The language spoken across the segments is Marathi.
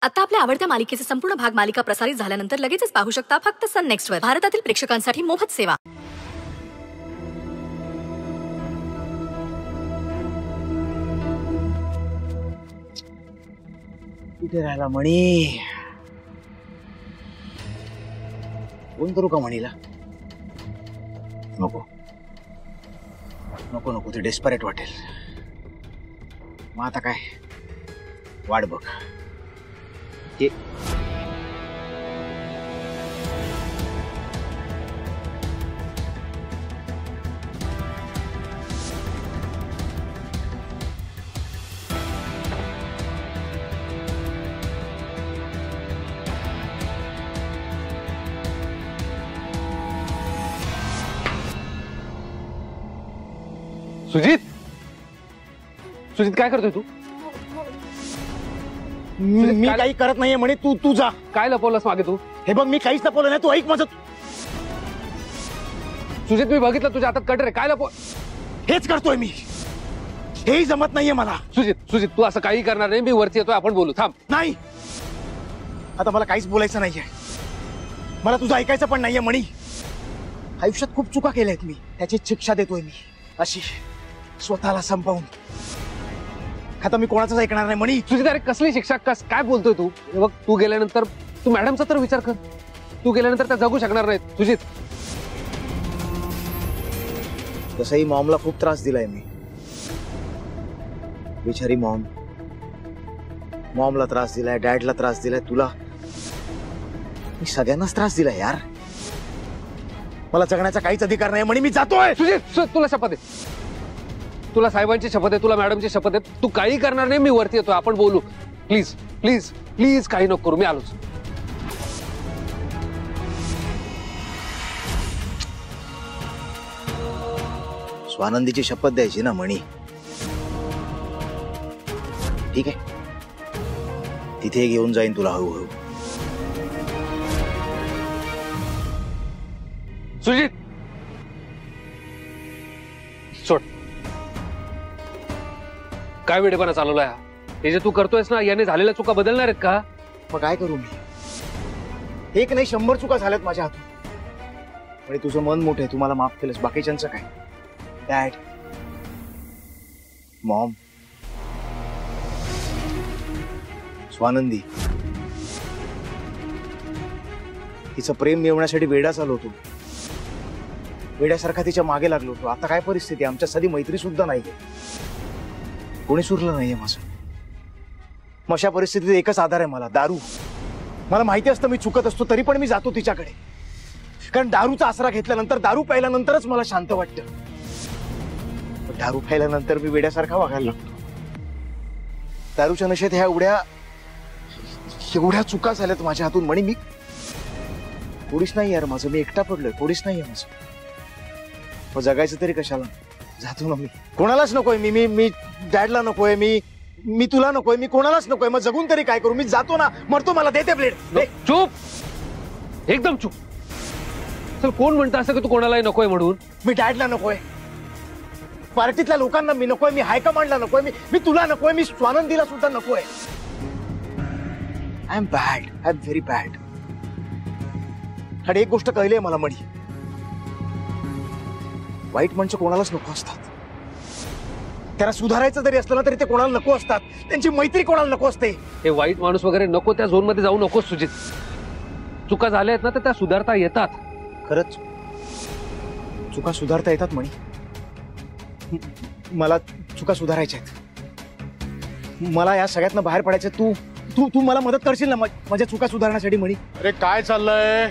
आता आपल्या आवडत्या मालिकेचे संपूर्ण भाग मालिका प्रसारित झाल्यानंतर लगेचच पाहू शकता फक्त सन नेक्स्ट वर. भारतातील प्रेक्षकांसाठी मोफत सेवा. कुठे राहिला मणी? फोन करू का मणीला? नको नको नको, ते डेस्परेट वाटेल. मग आता काय, वाट बघ. सुजित, सुजित काय करतोय तू? मी काही करत नाहीये म्हणे. तू जा. काय लपवलंस मागे तू? हे बघ, मी काहीच लपवलं नाही. तू ऐक माझं. सुजित, मी बघितलं तुझ्या हातात कटर आहे. काय लपव? हेच करतोय मी. हेही जमत नाहीये मला. सुजित, तू असं काही करणार नाही. मी वरती येतोय, आपण बोलू. थांब. नाही, आता मला काहीच बोलायचं नाहीये. मला तुझं ऐकायचं पण नाहीये मणी. आयुष्यात खूप चुका केल्यात मी, त्याची शिक्षा देतोय मी. अशी स्वतःला संपवून. आता मी कोणाचंच ऐकणार नाही मणी. सुजित, अरे कसली शिक्षा? काय बोलतोय तू? बघ, तू गेल्यानंतर तू मॅडमचा तर विचार कर. तू गेल्यानंतर त्या जगू शकणार नाहीत. सुजित, तसंही मॉमला खूप त्रास दिलाय मी. बिचारी मॉमला त्रास दिलाय, डॅडला त्रास दिलाय, तुला, मी सगळ्यांनाच त्रास दिलाय यार. मला जगण्याचा काहीच अधिकार नाही म्हणे. मी जातोय. सुजित, तुला शपथ आहे. तुला साहेबांची शपथ आहे, तुला मॅडमची शपथ आहे. तू काही करणार नाही. मी वरती येतोय, आपण बोलू. प्लीज प्लीज प्लीज काही नको करू. मी आलोच. स्वानंदीची शपथ द्यायची ना मणी. ठीक आहे, तिथे घेऊन जाईन तुला हळूहळू. सुजित, सोड. काय वेडेपणा चालवलाय हा? हे जे तू करतोयस ना, याने झालेल्या चुका बदलणार आहेत का? मग काय करू मी? एक नाही 100 चुका झाल्यात माझ्या हातून. म्हणजे तुझं मन मोठं आहे, तू मला माफ केलंस. बाकीच्यांचं काय? डॅड, मॉम, स्वानंदी, तिचं प्रेम मिळवण्यासाठी वेडा चालू होतो. वेड्यासारखा तिच्या मागे लागलो होतो. आता काय परिस्थिती? आमच्या साधी मैत्री सुद्धा नाहीये. कोणी सुरलं नाहीये माझं. मग अशा परिस्थितीत एकच आधार आहे मला, दारू. मला माहिती असतं मी चुकत असतो, तरी पण मी जातो तिच्याकडे. कारण दारूचा आसरा घेतल्यानंतर, दारू प्यायल्यानंतरच मला शांत वाटतं. दारू प्यायल्यानंतर मी वेड्यासारखा वागायला लागतो. दारूच्या नशेत ह्या एवढ्या चुका झाल्यात माझ्या हातून म्हणे. मी थोडीच नाही यार माझं. मी एकटा पडलोय. थोडीच नाहीये माझं. मग जगायचं तरी कशाला? जातो ना मी. कोणालाच नकोय मी. मी डॅडला नकोय. मी तुला नकोय. मी कोणालाच नकोय. मग जगून तरी काय करू? मी जातो ना. मरतो. मला देते ब्लेड. चूप, एकदम चूप. चल, कोण म्हणतं असं की तू कोणालाही नकोय म्हणून? मी डॅडला नकोय. पार्टीतल्या लोकांना मी नकोय. मी हायकमांडला नकोय. मी तुला नकोय. मी स्वानंदीला सुद्धा नकोय. I am bad. I am very bad. आणि एक गोष्ट कळली मला मणी, वाईट माणसं कोणालाच नको असतात. त्यांना सुधारायचं जरी असलं ना तरी ते कोणाला नको असतात. त्यांची मैत्री कोणाला नको असते. हे वाईट माणूस वगैरे नको त्या झोन मध्ये जाऊ नकोस सुजित. चुका झाल्या आहेत ना, तर त्या सुधारता येतात. खरंच चुका सुधारता येतात म्हणे. मला चुका सुधारायच्या आहेत. मला या सगळ्यातनं बाहेर पडायचं. तू तू तू मला मदत करशील ना माझ्या चुका सुधारण्यासाठी म्हणे? अरे काय चाललंय?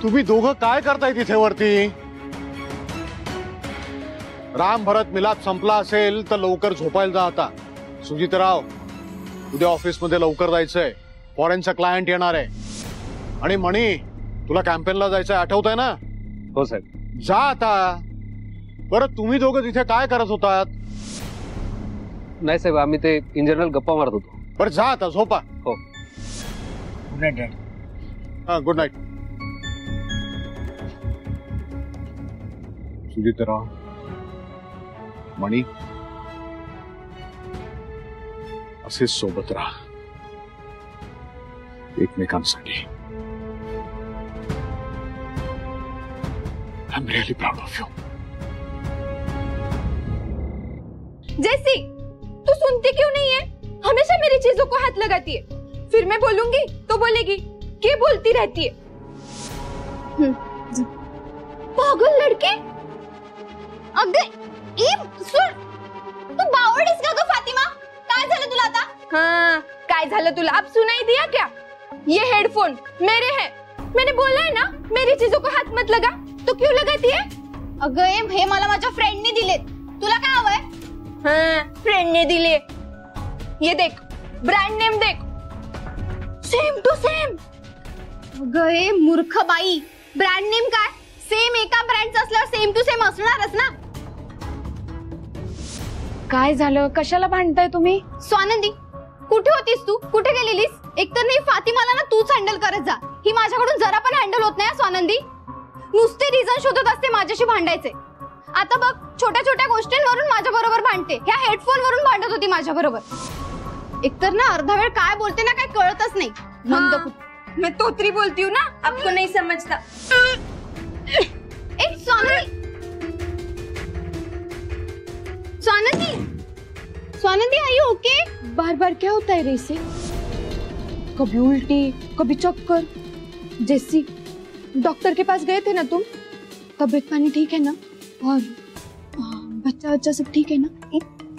तुम्ही दोघं काय करताय तिथे वरती? राम भरत मिलाप संपला असेल तर लवकर झोपायला जा आता. सुजितराव, उद्या ऑफिसमध्ये लवकर जायचंय. फॉरेनचा क्लायंट येणार आहे. आणि मणी, तुला कॅम्पेनला जायचंय, आठवतंय ना? हो साहेब. जा आता. बरं, तुम्ही दोघं तिथे काय करत होतात? नाही साहेब, आम्ही ते इन जनरल गप्पा मारत होतो. बरं, जा आता, झोपा. हो. Good night dad. हा, गुड नाईट. सुजितराव, मणी, असेच सोबत राहा एकमेकांसाठी. I am really proud of you. जैसी, तू सुनती क्यों नहीं है? हमेशा मेरी चीजों को हाथ लगाती है. फिर मैं बोलूंगी तो बोलेगी कि बोलती रहती है. पागल लड़के. अगं सुन, तू बावळीस का ग फातिमा? काय झालं तुला आता? हाँ, काय झालं तुला? अब सुनाई दिया क्या? ये हेडफोन मेरे हैं. मैंने बोला है ना मेरी चीजों को हाथ मत लगा. तो क्यों लगाती है? अगं हे मला माझ्या फ्रेंडने दिलेत. तुला काय हवंय? हाँ, फ्रेंडने दिले. ये देख, ब्रँड नेम देख, सेम टू सेम. अगं मूर्ख बाई, ब्रँड नेम काय? सेम एका ब्रँडचं असल्यावर सेम टू सेम असणारच ना. काय झालं? कशाला भांडताय तुम्ही? स्वानंदी, कुठे होतीस तू? कुठे गेलेलीस? एकतर नाही फातिमाला ना तूच हँडल करत जा. ही माझ्याकडून जरा पण हँडल होत नाही स्वानंदी. नुसते रिझन शोधत असते माझ्याशी भांडायचे. आता बघ, छोट्या छोट्या गोष्टींवरून माझ्या बरोबर भांडते. ह्या हेडफोन वरून भांडत होती माझ्या बरोबर. एकतर ना अर्धा वेळ काय बोलते ना काय कळतच नाही. मैं तोतरी बोलती हूँ ना, आपको नहीं समझता. एक Swanandi, Swanandi, Swanandi, are you okay? बार बार क्या होता है रे इसे? कभी उल्टी, कभी चक्कर. जैसी, डॉक्टर के पास गए थे ना तुम? तबीयत पानी ठीक है ना? और बच्चा सब ठीक है ना?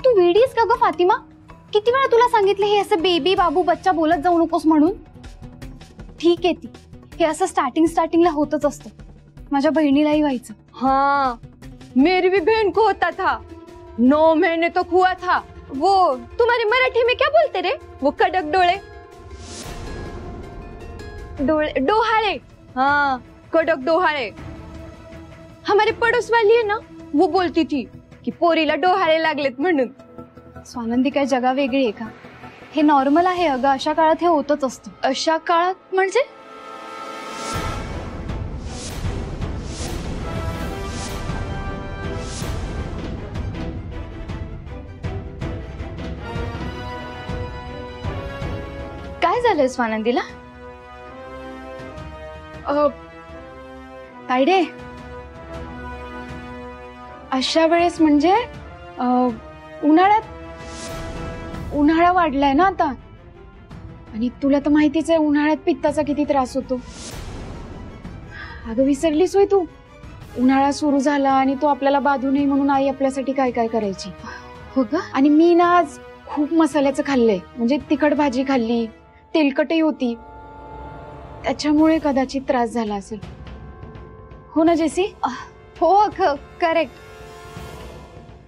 तू वेडीस का ग फातिमा? किती वेळा तुला सांगितले हे असं बेबी बाबू बच्चा बोलत जाऊ नकोस म्हणून. ठीक आहे ती, हे असं स्टार्टिंगला होतच असतं. माझ्या बहिणीलाही व्हायचं. हाँ, मेरी भी बहन को होता था. 9 महीने तो हुआ था. वो तुम्हारे मराठी में क्या बोलते रे? वो कडक डोळे. डोहाळे. हाँ, कडक डोहाळे. हमारे पड़ोस वाली है ना, वो बोलती थी कि पोरीला डोहाळे लागलेत म्हणून. स्वानंदी, काय जगा वेगळी आहे का? हे नॉर्मल आहे अगं. अशा काळात हे होतच असतं. अशा काळात म्हणजे? काय झालंय स्वानंदीला? तायडे, अशा वेळेस म्हणजे उन्हाळा वाढलाय ना आता. आणि तुला तर माहितीच आहे उन्हाळ्यात पित्ताचा किती त्रास होतो. अगं विसरलीस होय तू? उन्हाळा सुरू झाला आणि तो आपल्याला बाधू नये म्हणून आई आपल्यासाठी काय काय करायची. हो ग. आणि मी ना आज खूप मसाल्याचं खाल्लंय. म्हणजे तिखट भाजी खाल्ली, तेलकटही होती. त्याच्यामुळे कदाचित त्रास झाला असेल. हो ना जेसी? हो करेक्ट.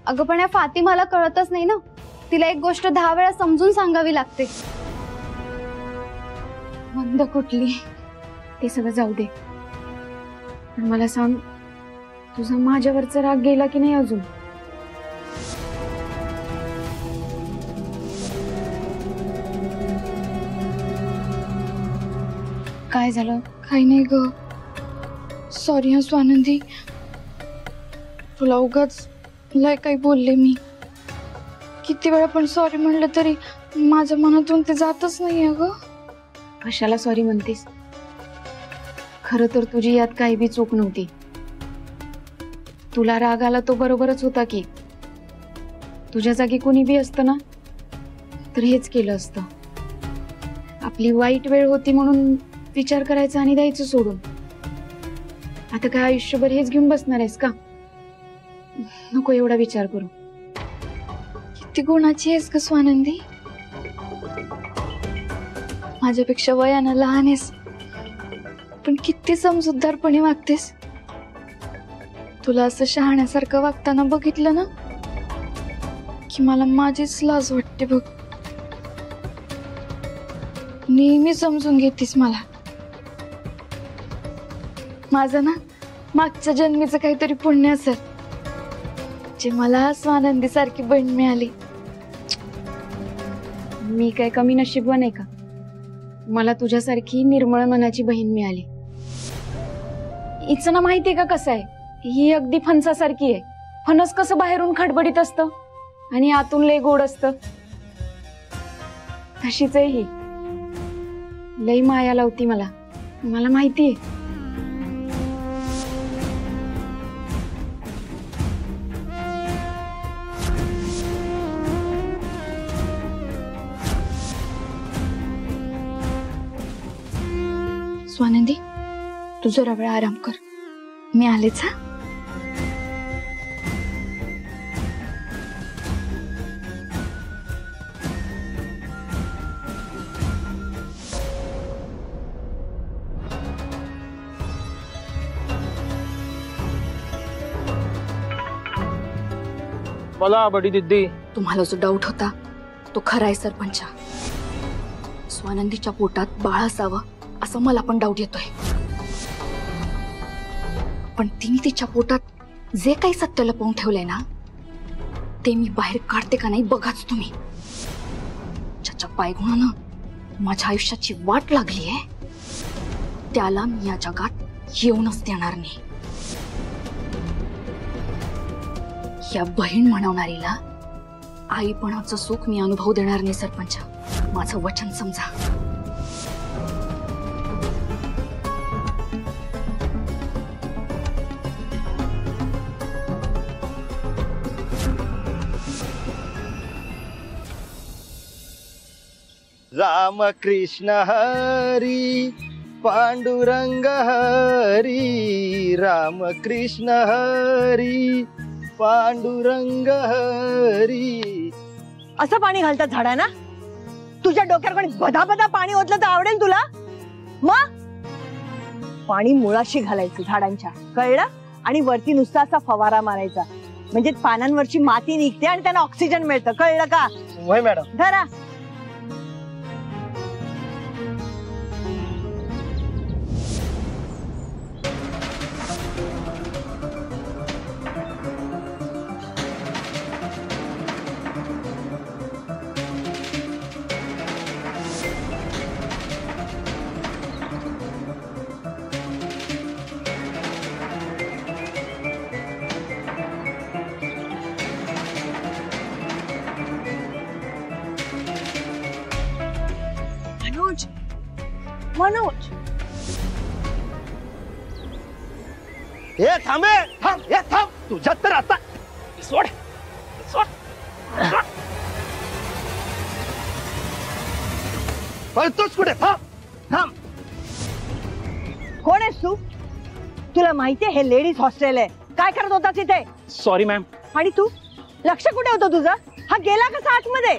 अगं पण या फातिमाला कळतच नाही ना. तिला एक गोष्ट 10 वेळा समजून सांगावी लागते. मंद कुठली, ते सगळं जाऊ दे. पण मला सांग, तुझा माझ्यावरचा राग गेला की नाही अजून? काय झालं? काही नाही ग. सॉरी हा स्वानंदी, तुला उगाच लय काही बोलले मी. किती वेळा पण सॉरी म्हणलं तरी माझ्या मनातून ते जातच नाही ग. कशाला सॉरी म्हणतेस? खरं तर तुझी यात काही बी चूक नव्हती. तुला राग आला तो बरोबरच होता की. तुझ्या जागी कोणी बी असतं ना तर हेच केलं असतं. आपली वाईट वेळ होती म्हणून विचार करायचा आणि द्यायचं सोडून. आता काय आयुष्यभर हेच घेऊन बसणार आहेस का? नको एवढा विचार करू. किती गुणाची आहेस ग स्वानंदी. माझ्यापेक्षा वयानं लहान आहेस, पण किती समजूतदारपणे वागतेस. तुला असं शहाण्यासारखं वागताना बघितलं ना की मला माझीच लाज वाटते बघ. नेहमी समजून घेतीस मला. माझं ना मागच्या जन्मीचं काहीतरी पुण्य असेल जे मला स्वानंदी सारखी बहीण मिळाली. मी काय कमी नशीबवान आहे का? मला तुझ्यासारखी निर्मळ मनाची बहीण मिळाली. हिचं ना माहितीये का कसं आहे? ही अगदी फणसासारखी आहे. फणस कसं बाहेरून खडबडीत असतं आणि आतून लय गोड असतं, तशीच आहे ही. लई माया लावती मला, मला माहितीये. स्वानंदी, तू जरा वेळ आराम कर, मी आलेच. हा, बोला बडी दीदी. तुम्हाला जो डाऊट होता तो खरा आहे सरपंच. स्वानंदीच्या पोटात बाळ असावं असं मला पण डाऊट येतोय. पण तिने तिच्या पोटात जे काही सत्य लपवून ठेवलंय ना ते मी बाहेर काढते का नाही बघाच तुम्ही. ज्याच्या पायगुणानं माझ्या आयुष्याची वाट लागलीये त्याला मी या जगात येऊनच देणार नाही. या बहीण म्हणवणारीला आईपणाचं सुख मी अनुभव देणार नाही सरपंच. माझं वचन समजा. राम कृष्ण हरी पांडुरंग हरी, राम कृष्ण हरी पांडुरंग हरी. असं पाणी घालतात झाडांना? तुझ्या डोक्यावर कोणी बदा बदा पाणी ओतलं तर आवडेल तुला? मग पाणी मुळाशी घालायचं झाडांच्या, कळलं? आणि वरती नुसता असा फवारा मारायचा, म्हणजे पानांवरची माती निघते आणि त्यांना ऑक्सिजन मिळतं, कळलं का? होय मॅडम. धरा. मनोज, हे थांबे, थांब, हे थांब. तुझ्यात तर आता सोड सोड. पळतोच कुठे? थांब थांब. कोण आहेस तू? तुला माहितीये हे लेडीज हॉस्टेल आहे. काय करत होता तिथे? Sorry ma'am. आणि तू लक्ष कुठे होतं तुझं? हा गेला कसा आतमध्ये?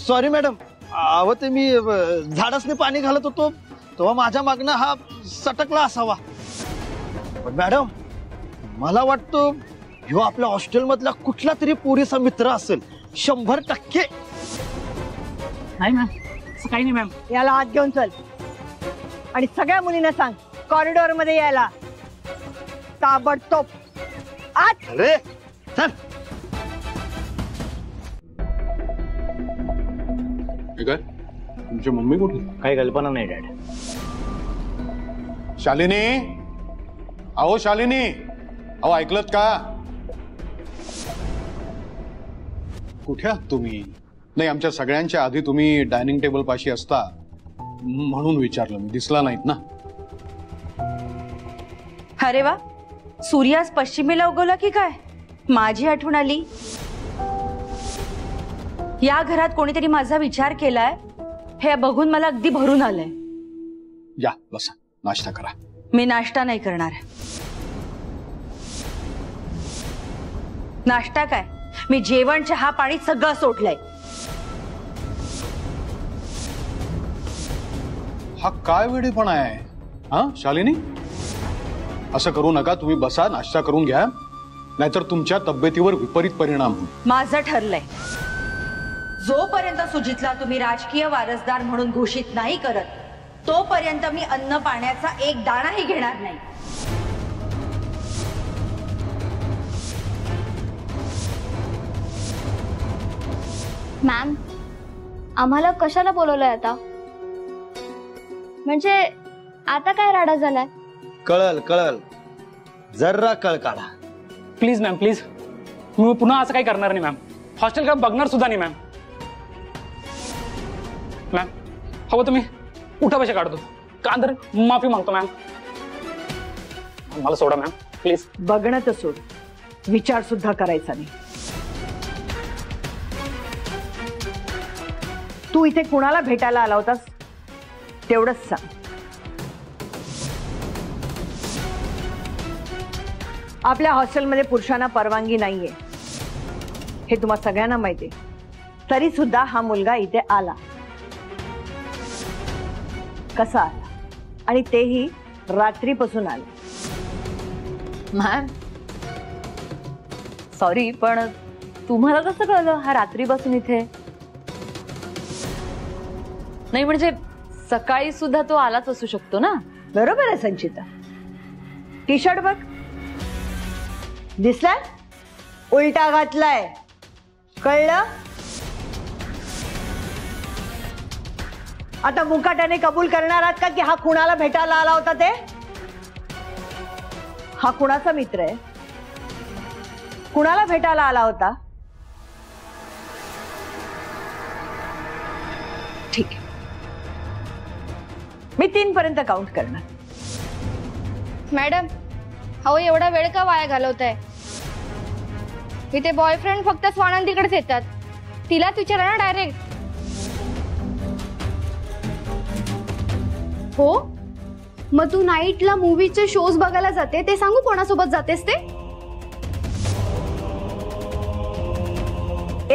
Sorry madam. अहो ते मी झाडासने पाणी घालत होतो तेव्हा माझ्या मागणं हा सटकला असावा. पण मॅडम मला वाटतं ह्यो आपल्या हॉस्टेल मधला कुठला तरी पोरीचा मित्र असेल, 100%. नाही मॅम, असं काही नाही मॅम. याला आत घेऊन चल आणि सगळ्या मुलींना सांग कॉरिडॉर मध्ये यायला, ताबडतोब आत. अरे चल. ठीक आहे. तुमची मम्मी कुठे? काही कल्पना नाही डॅड. शालिनी, अहो शालिनी, अहो ऐकलत का? कुठे आहात तुम्ही? नाही, आमच्या सगळ्यांच्या आधी तुम्ही डायनिंग टेबल पाशी असता म्हणून विचारलं मी. दिसला नाहीत ना? अरे वा, सूर्य आज पश्चिमेला उगवला की काय? माझी आठवण आली. या घरात कोणीतरी माझा विचार केलाय हे बघून मला अगदी भरून आलंय. या बसा, नाश्ता करा. मी नाश्ता नाही करणार. नाश्ता काय, मी जेवण चहा पाणी सगळं सोडलंय. हा काय वेडेपणा आहे हा शालिनी? असं करू नका. तुम्ही बसा, नाश्ता करून घ्या, नाहीतर तुमच्या तब्येतीवर विपरीत परिणाम होईल. माझं ठरलंय, जोपर्यंत सुजितला तुम्ही राजकीय वारसदार म्हणून घोषित नाही करत तोपर्यंत मी अन्न पाण्याचा एक दाणाही घेणार नाही. मॅम, आम्हाला कशाला बोलवलंय आता? म्हणजे आता काय राडा झालाय? कळल कळल, जरा कळ काढा. Please ma'am, please. मी पुन्हा असं काही करणार नाही मॅम. हॉस्टेल का बघणार सुद्धा नाही मॅम. मॅम हवं तुम्ही उठा पैसे काढतो का तर माफी मागतो मॅम. मला सोडा मॅम प्लीज. बघणं तर सोड, विचार सुद्धा करायचा नाही. तू इथे कुणाला भेटायला आला होतास तेवढंच सांग. आपल्या हॉस्टेलमध्ये पुरुषांना परवानगी नाहीये हे तुम्हा सगळ्यांना माहिती, तरी सुद्धा हा मुलगा इथे आला. कसा आला आणि तेही रात्रीपासून आला. मॅम सॉरी, पण तुम्हाला कसं कळलं हा रात्रीपासून इथे? नाही म्हणजे सकाळी सुद्धा तो आलाच असू शकतो ना. बरोबर आहे संचिता. टी शर्ट बघ, दिसलाय? उलटा घातलाय, कळलं? आता मुकाट्याने कबूल करणार आहात का की हा कुणाला भेटायला आला होता ते? हा कुणाचा मित्र आहे? कुणाला भेटायला आला होता? ठीक आहे, मी 3 पर्यंत काउंट करणार. मॅडम अहो एवढा वेळ का वाया घालवताय? इथे बॉयफ्रेंड फक्त स्वानंदीकडेच येतात, तिलाच विचारा ना डायरेक्ट. हो मग तू नाईटला मूवीचे शोज बघायला जाते ते सांगू कोणासोबत जातेस ते?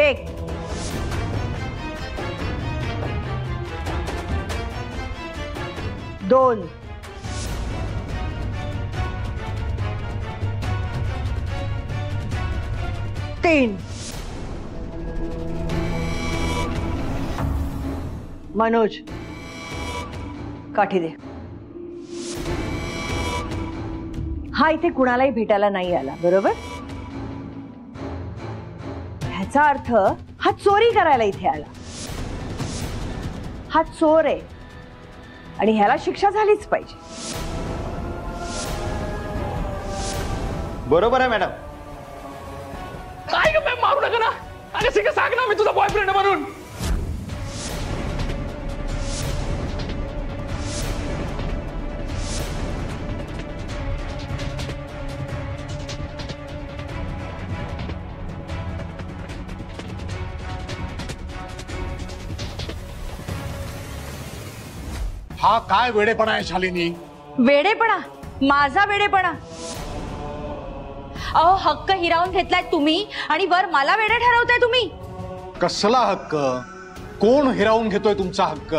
1 2 3 मनोज काठी दे. हा इथे कुणालाही भेटायला नाही आला, बरोबर? ह्याचा अर्थ हा चोरी करायला इथे आला. हा चोर आहे आणि ह्याला शिक्षा झालीच पाहिजे. बरोबर आहे मॅडम. काय ग मॅम मारू नका ना. अरे ठीक आहे सांग ना, मी तुझा बॉयफ्रेंड म्हणून. हा काय वेडेपणा आहे शालिनी? वेडेपणा? माझा वेडेपणा? अहो हक्क हिरावून घेतलाय तुम्ही आणि वर मला वेडे ठरवताय तुम्ही. कसला हक्क? कोण हिरावून घेतोय तुमचा हक्क?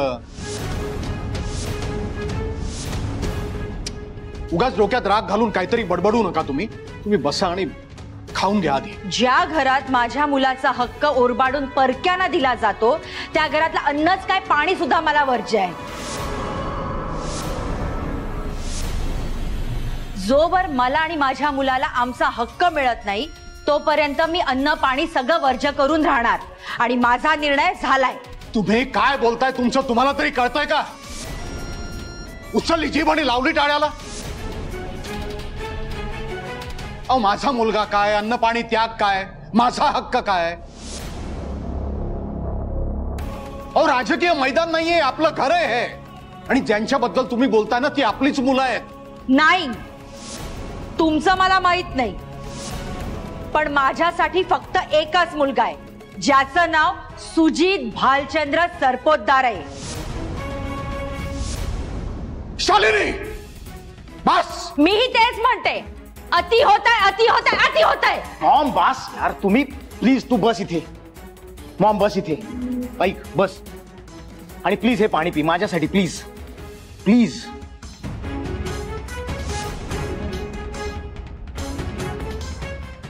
उगाच डोक्यात राग घालून काहीतरी बडबडू नका. तुम्ही बसा आणि खाऊन घ्या आधी. ज्या घरात माझ्या मुलाचा हक्क ओरबाडून परक्यांना दिला जातो त्या घरातलं अन्नच काय पाणी सुद्धा मला वर्ज्य आहे. जोवर मला आणि माझ्या मुलाला आमचा हक्क मिळत नाही तोपर्यंत मी अन्न पाणी सगळं वर्ज्य करून राहणार आणि माझा निर्णय झालाय. तुम्ही काय बोलताय? तुमचं तुम्हाला तरी कळतंय का? उचलली जीभ आणि लावली टाळ्याला. अहो माझा मुलगा काय, अन्न पाणी त्याग काय, माझा हक्क काय? अहो राजकीय मैदान नाहीये, आपलं घर आहे हे. आणि ज्यांच्याबद्दल तुम्ही बोलताय ना ती आपलीच मुलं आहेत. नाही, तुमचं मला माहित नाही, पण माझ्यासाठी फक्त एकच मुलगा आहे ज्याचं नाव सुजित भालचंद्र सरपोतदार आहे. शालिनी बस. मीही तेच म्हणते. अति होताय, अति होताय, अति होताय. मॉम बस यार, तुम्ही प्लीज तू बस इथे. मॉम बस इथे, ऐक बस. आणि प्लीज हे पाणी पी माझ्यासाठी, प्लीज प्लीज.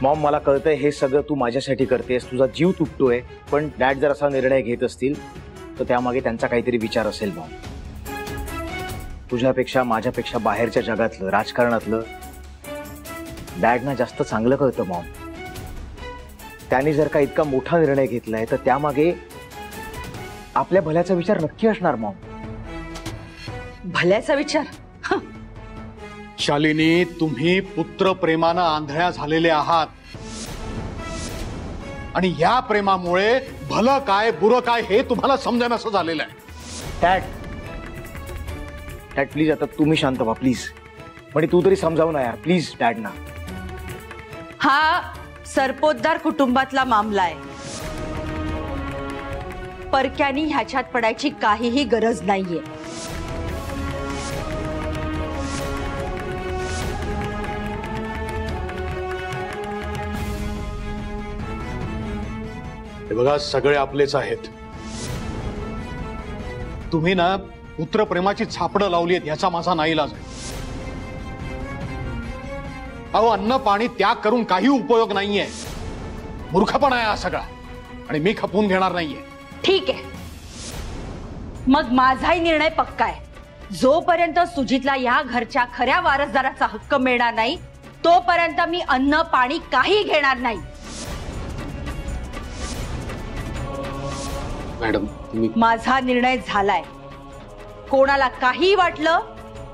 मॉम मला कळतंय हे सगळं तू माझ्यासाठी करतेस, तुझा जीव तुटतोय, पण डॅड जर असा निर्णय घेत असतील तर त्यामागे त्यांचा काहीतरी विचार असेल. मॉम तुझ्यापेक्षा माझ्यापेक्षा बाहेरच्या जगातलं राजकारणातलं डॅडना जास्त चांगलं कळतं. मॉम त्यांनी जर का इतका मोठा निर्णय घेतलाय तर त्यामागे आपल्या भल्याचा विचार नक्की असणार. मॉम भल्याचा विचार? शालिनी तुम्ही पुत्र प्रेमानं आंधळ्या झालेले आहात आणि या प्रेमामुळे भलं काय बुरं काय हे तुम्हाला समजेनासं झालेलं आहे. डॅड डॅड प्लीज आता तुम्ही शांत व्हा प्लीज. म्हणजे तू तरी समजाव ना यार प्लीज डॅड ना. हा सरपोतदार कुटुंबातला मामला आहे. परक्यानी ह्याच्यात पडायची काहीही गरज नाहीये. हे बघा सगळे आपलेच आहेत. तुम्ही ना पुत्रप्रेमाची छापडं लावली आहेत याचा माझा नाईलाज आहे. अहो अन्न पाणी त्याग करून काही उपयोग नाहीये. मूर्खपणा आहे हा सगळा आणि मी खपवून घेणार नाहीये. ठीक आहे, मग माझाही निर्णय पक्का आहे. जोपर्यंत सुजितला या घरच्या खऱ्या वारसदाराचा हक्क मिळणार नाही तोपर्यंत मी अन्न पाणी काही घेणार नाही. मॅडम तुम्ही माझा निर्णय झालाय. कोणाला काही वाटलं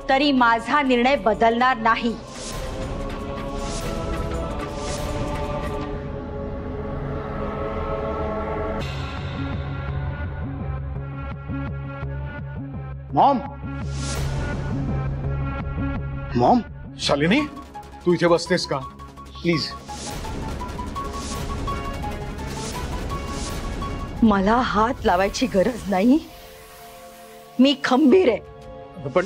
तरी माझा निर्णय बदलणार नाही. मॉम मॉम शालिनी तू इथे बसतेस का प्लीज. मला हात लावायची गरज नाही. मी खंबीर आहे. पण